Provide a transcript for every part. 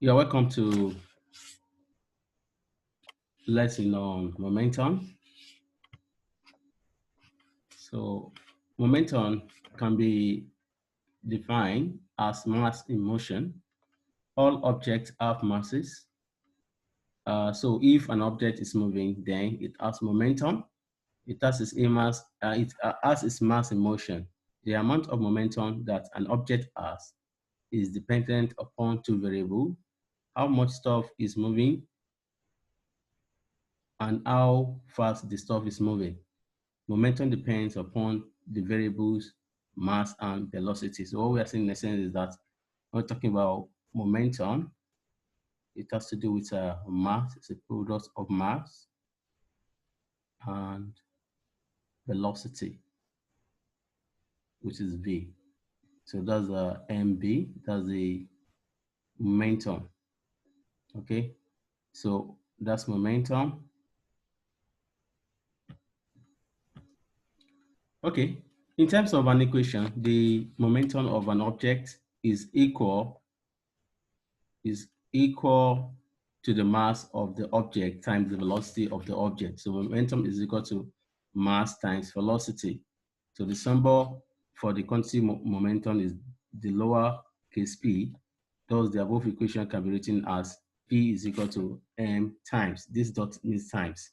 You're welcome to lesson on momentum. So, momentum can be defined as mass in motion. All objects have masses. So, if an object is moving, then it has momentum. It has its mass in motion. The amount of momentum that an object has is dependent upon two variables: how much stuff is moving and how fast the stuff is moving. Momentum depends upon the variables mass and velocity. So what we are saying in essence is that when we're talking about momentum, it has to do with mass. It's a product of mass and velocity, which is v. So that's mv. That's the momentum. Okay, so that's momentum. Okay, in terms of an equation, the momentum of an object is equal to the mass of the object times the velocity of the object. So momentum is equal to mass times velocity. So the symbol for the quantity momentum is the lower case p. Thus, the above equation can be written as p is equal to m times, this dot means times,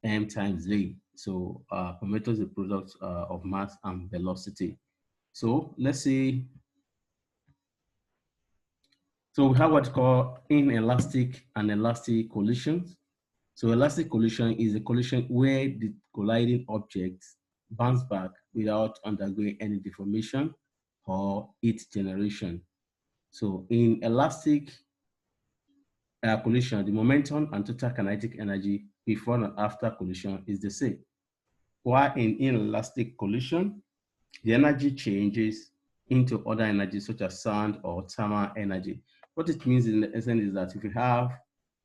m times v. So momentum is a product of mass and velocity. So let's see. So we have what we call inelastic and elastic collisions. So elastic collision is a collision where the colliding objects bounce back without undergoing any deformation or heat generation. So in elastic collision, the momentum and total kinetic energy before and after collision is the same. While in inelastic collision, the energy changes into other energies such as sound or thermal energy. What it means in essence is that if we have,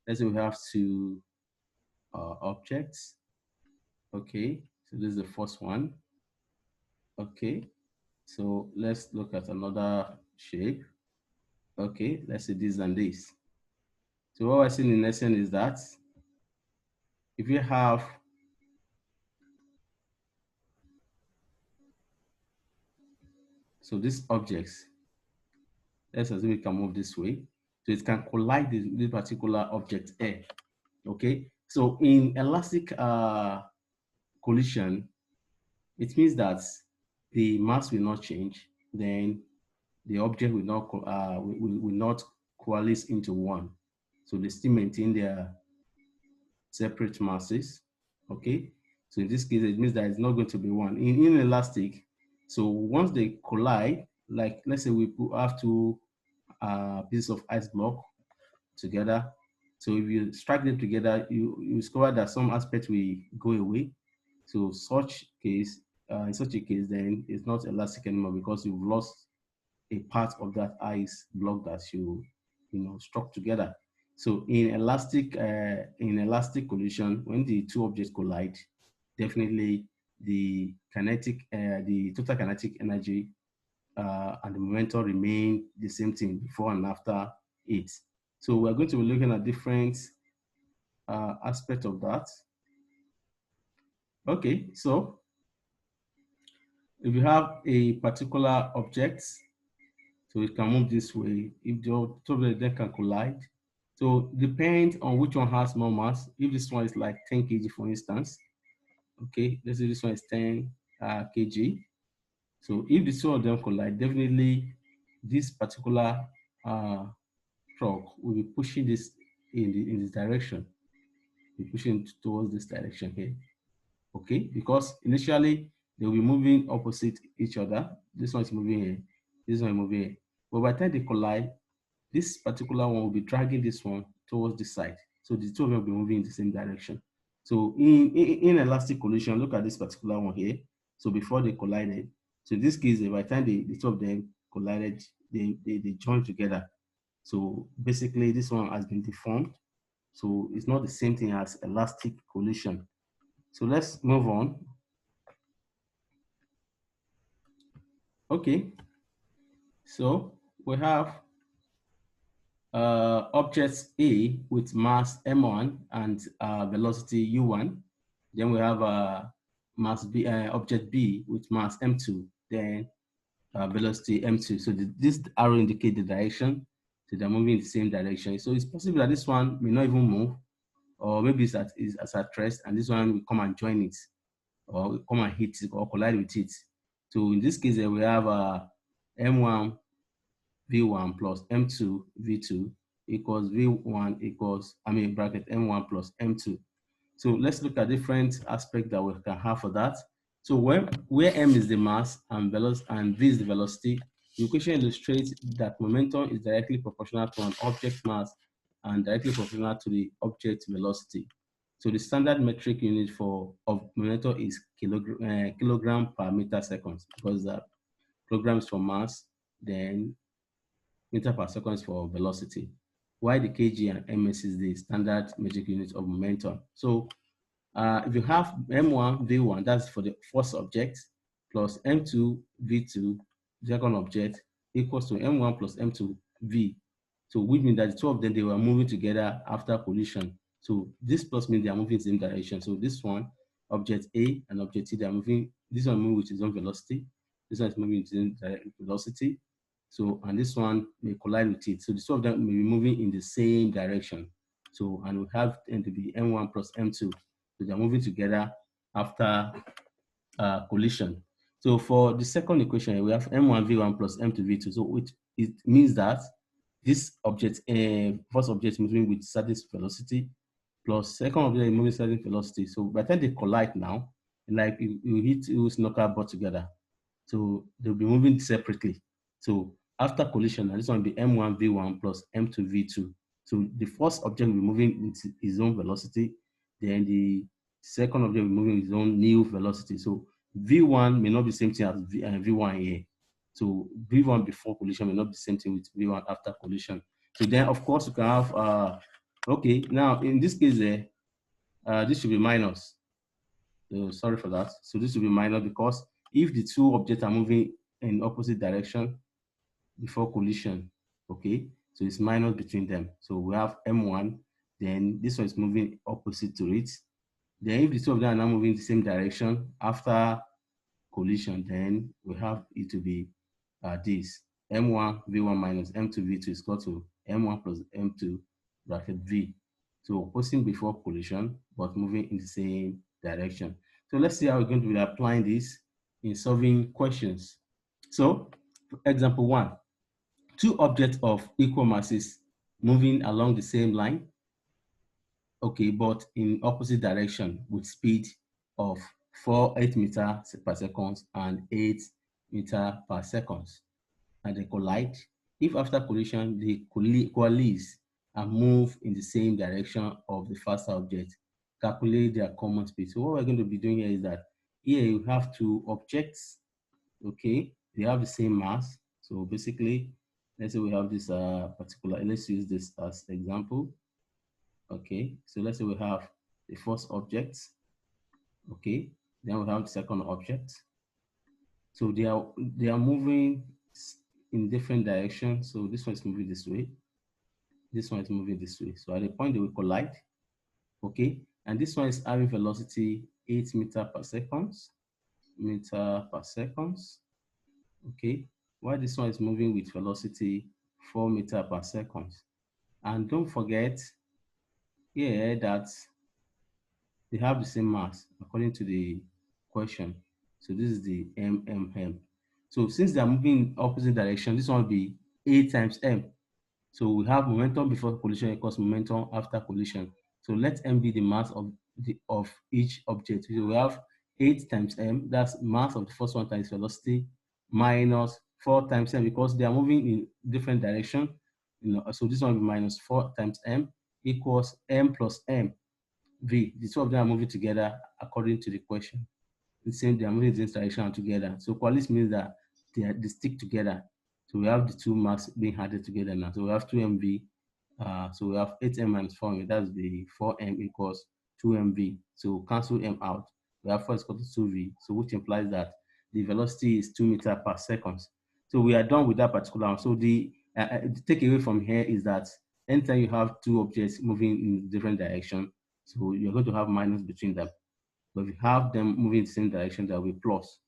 let's say we have two objects. Okay, so this is the first one. Okay, so let's look at another shape. Okay, let's see this and this. So what we're seeing in essence is that if you have these objects, let's assume we can move this way, so it can collide this particular object A. Okay, so in elastic collision, it means that the mass will not change, then the object will not coalesce into one. So they still maintain their separate masses. Okay, so in this case, it means that it's not going to be one. In inelastic, so once they collide, like let's say we have two pieces of ice block together. So if you strike them together, you discover that some aspect will go away. So in such a case, then it's not elastic anymore because you've lost a part of that ice block that you struck together. So in elastic collision, when the two objects collide, definitely the total kinetic energy and the momentum remain the same thing before and after it. So we're going to be looking at different aspects of that. Okay, so if you have a particular object, so it can move this way. If the two of them can collide, so depends on which one has more mass. If this one is like 10 kg, for instance, okay, let's say this one is 10 kg. So if the two of them collide, definitely this particular truck will be pushing this in this direction. Be pushing towards this direction here. Okay, because initially they will be moving opposite each other. This one is moving here, this one is moving here. But by the time they collide, this particular one will be dragging this one towards this side. So the two of them will be moving in the same direction. So in elastic collision, look at this particular one here. So before they collided, so in this case, by the time the two of them collided, they joined together. So basically, this one has been deformed. So it's not the same thing as elastic collision. So let's move on. Okay, so we have object A with mass m1 and velocity u1. Then we have mass B, object B with mass m2, then velocity m2. So this arrow indicates the direction, so they're moving in the same direction. So it's possible that this one may not even move, or maybe it's at rest, and this one will come and join it, or come and hit it, or collide with it. So in this case, we have m1 v1 plus m2 v2 equals v1 equals, bracket m1 plus m2. So let's look at different aspects that we can have for that. So where m is the mass and velocity and v is the velocity, the equation illustrates that momentum is directly proportional to an object mass and directly proportional to the object velocity. So the standard metric unit of momentum is kilogram per meter seconds, because the kilograms for mass, then meter per second is for velocity. While the kg and ms is the standard metric unit of momentum. So if you have m1 v1, that's for the first object, plus m2 v2, second object, equals to m1 plus m2 v. So which means that the two of them, they were moving together after collision. So this plus means they are moving in the same direction. So this one, object A and object T, they are moving. This one moving with its own velocity. This one is moving with its own velocity. So, and this one may collide with it. So the two of them may be moving in the same direction. So, and we have them to be m1 plus m2. So they're moving together after collision. So for the second equation, we have m1 v1 plus m2 v2. So it means that this object, first object is moving with certain velocity, plus second object is moving certain velocity. So by the time they collide now, like you hit two snooker ball together, so they'll be moving separately. So after collision, this one will be m1 v1 plus m2 v2. So the first object will be moving with its own velocity, then the second object will be moving with its own new velocity. So v1 may not be the same thing as v1 here. So v1 before collision may not be the same thing with v1 after collision. So then, of course, you can have, okay, now in this case, this should be minus. Sorry for that. So this will be minus, because if the two objects are moving in opposite direction before collision, okay, so it's minus between them. So we have m1, then this one is moving opposite to it. Then if the two of them are now moving in the same direction after collision, then we have it to be this m1 v1 minus m2 v2 is equal to m1 plus m2 bracket v. So opposing before collision, but moving in the same direction. So let's see how we're going to be applying this in solving questions. So example 1, two objects of equal masses moving along the same line, okay, but in opposite direction with speed of 8 meters per second and 8 meters per second, and they collide. If after collision they coalesce and move in the same direction of the faster object, calculate their common speed. So what we're going to be doing here is that here you have two objects, okay, they have the same mass. So basically, let's say we have this particular, let's use this as example. Okay, so let's say we have the first object, okay, then we have the second object. So they are moving in different directions. So this one is moving this way, this one is moving this way. So at the point they will collide, okay, and this one is having velocity 8 meters per second, okay, while this one is moving with velocity 4 meters per second. And don't forget here that they have the same mass according to the question. So this is the m. So since they are moving in opposite direction, this one will be a times m. So we have momentum before collision equals momentum after collision. So let m be the mass of each object. So we have 8 times m, that's mass of the first one times velocity, minus 4 times m, because they are moving in different direction. So this one will be minus 4 times m equals m plus m v. The two of them are moving together according to the question. The same, they are moving in this direction together. So coalesce means that they stick together. So we have the two mass being added together now. So we have 2mv. So we have 8m minus 4m. That's the 4m equals 2mv. So cancel m out. We have 4 is equal to 2v. So which implies that the velocity is 2 meters per second. So we are done with that particular one. So the takeaway from here is that anytime you have two objects moving in different direction, so you're going to have minus between them. But if you have them moving in the same direction, there will be plus.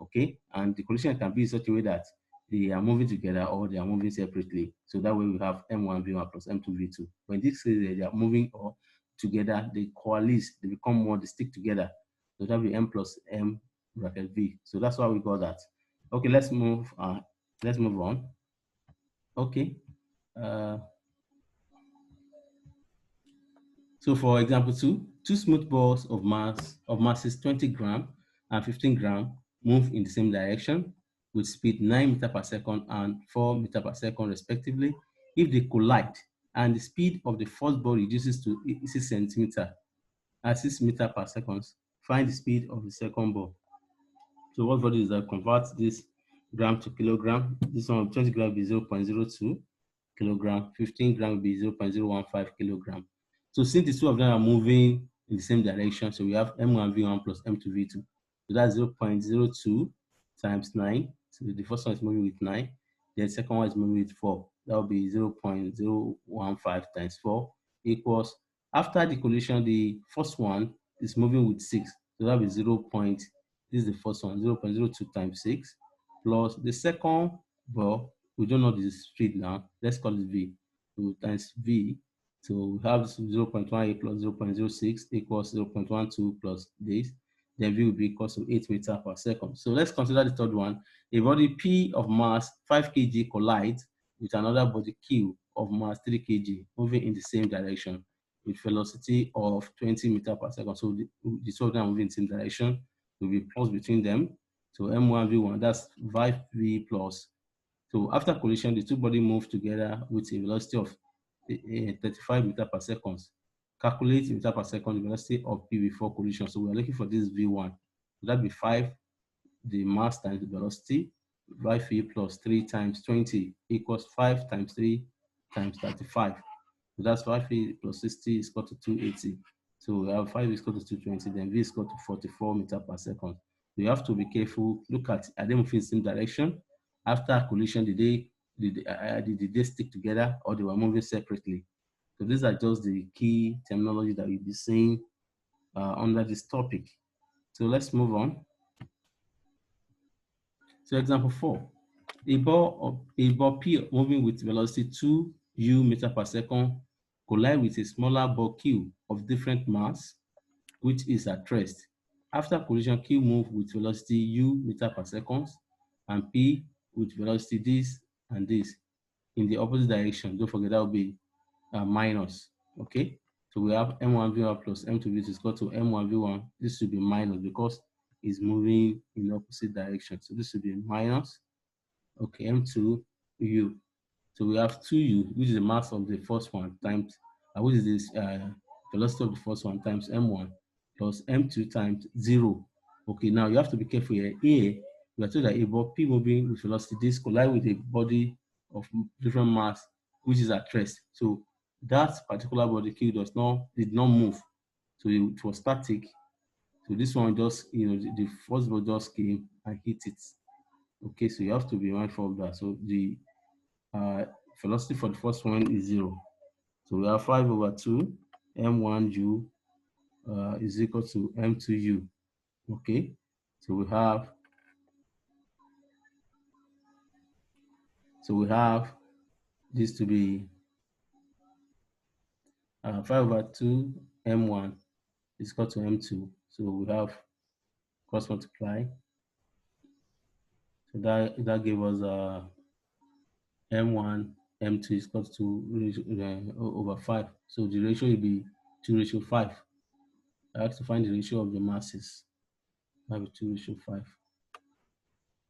Okay, and the collision can be in such a way that they are moving together or they are moving separately. So that way we have M1V1 plus M2V2. When this case they are moving or together, they coalesce, they become one, they stick together. So that will be M plus M bracket V. So that's why we got that. Okay, let's move on. Okay. So for example two smooth balls of masses 20 gram and 15 gram move in the same direction with speed 9 meter per second and 4 meter per second respectively. If they collide and the speed of the first ball reduces to 6 centimeter at 6 meter per second, find the speed of the second ball. So what value is that? Convert this gram to kilogram. This one 20 gram will be 0.02 kilogram, 15 gram will be 0.015 kilogram. So since the two of them are moving in the same direction, so we have M1V1 plus M2V2. So that's 0.02 times 9. So the first one is moving with 9. The second one is moving with 4. That will be 0.015 times 4 equals, after the collision, the first one is moving with 6. So that will be 0. This is the first one, 0.02 times 6 plus the second ball. We don't know the speed now. Let's call it V. So times V. So we have 0.18 plus 0.06 equals 0.12 plus this. Then V will be equal to 8 meters per second. So let's consider the third one. A body P of mass 5 kg collides with another body Q of mass 3 kg moving in the same direction with velocity of 20 meters per second. So the two of them are moving in the same direction. Will be plus between them. So M1V1, that's 5V plus. So after collision, the two bodies move together with a velocity of 35 meters per second. Calculate meter per second the velocity of P before collision. So we're looking for this V1. So that'd be 5, the mass times the velocity, 5V plus 3 times 20 equals 5 times 3 times 35. So that's 5V plus 60 is equal to 280. So we have 5 is equal to 220, then V is equal to 44 meters per second. You have to be careful. Look at, are they moving in the same direction? After collision, did they stick together or they were moving separately? So these are just the key terminology that we'll be seeing under this topic. So let's move on. So example 4, a ball P moving with velocity 2 meter per second collide with a smaller ball Q of different mass, which is at rest. After collision, Q move with velocity U meter per second and P with velocity this and this in the opposite direction. Don't forget that will be minus. Okay, so we have M1V1 plus M2V2 is equal to M1V1. This should be minus because it's moving in the opposite direction. So this should be minus. Okay, M2U. So we have 2U, which is the mass of the first one, times, which is this velocity of the first one, times M1 plus M2 times 0. Okay, now you have to be careful here. Here, we are told that a ball P moving with velocity this collide with a body of different mass, which is at rest. So that particular body Q did not move. So it was static. So this one just, the first ball just came and hit it. Okay, so you have to be mindful of that. So the velocity for the first one is 0. So we have 5 over 2 M1U is equal to M2U. Okay, so we have this to be 5 over 2 M1 is equal to M2. So we have cross multiply. So that gave us M1, M2 is equal to over 5. So the ratio will be 2:5. I have to find the ratio of the masses. I have a 2:5.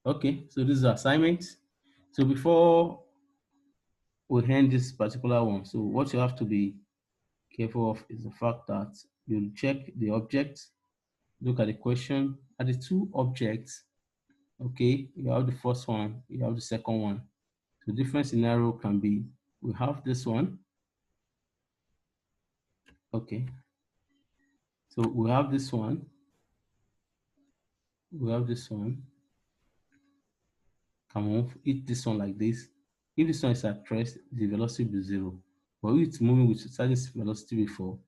Okay, so this is assignment. So before we end this particular one, so what you have to be careful of is the fact that you'll check the object, look at the question, at the two objects. Okay, you have the first one, you have the second one. So different scenario can be, we have this one. Okay, so we have this one. We have this one. Come on, hit this one like this. If this one is at rest, the velocity will be 0. But if it's moving with certain velocity before,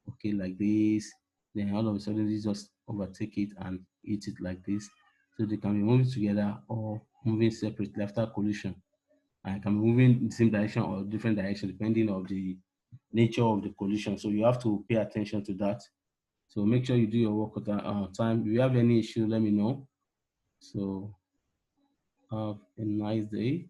okay, like this, then all of a sudden you just overtake it and hit it like this. So they can be moving together or moving separately after collision. And can be moving in the same direction or different direction depending on the nature of the collision. So you have to pay attention to that. So make sure you do your work on time. If you have any issue, let me know. So have a nice day.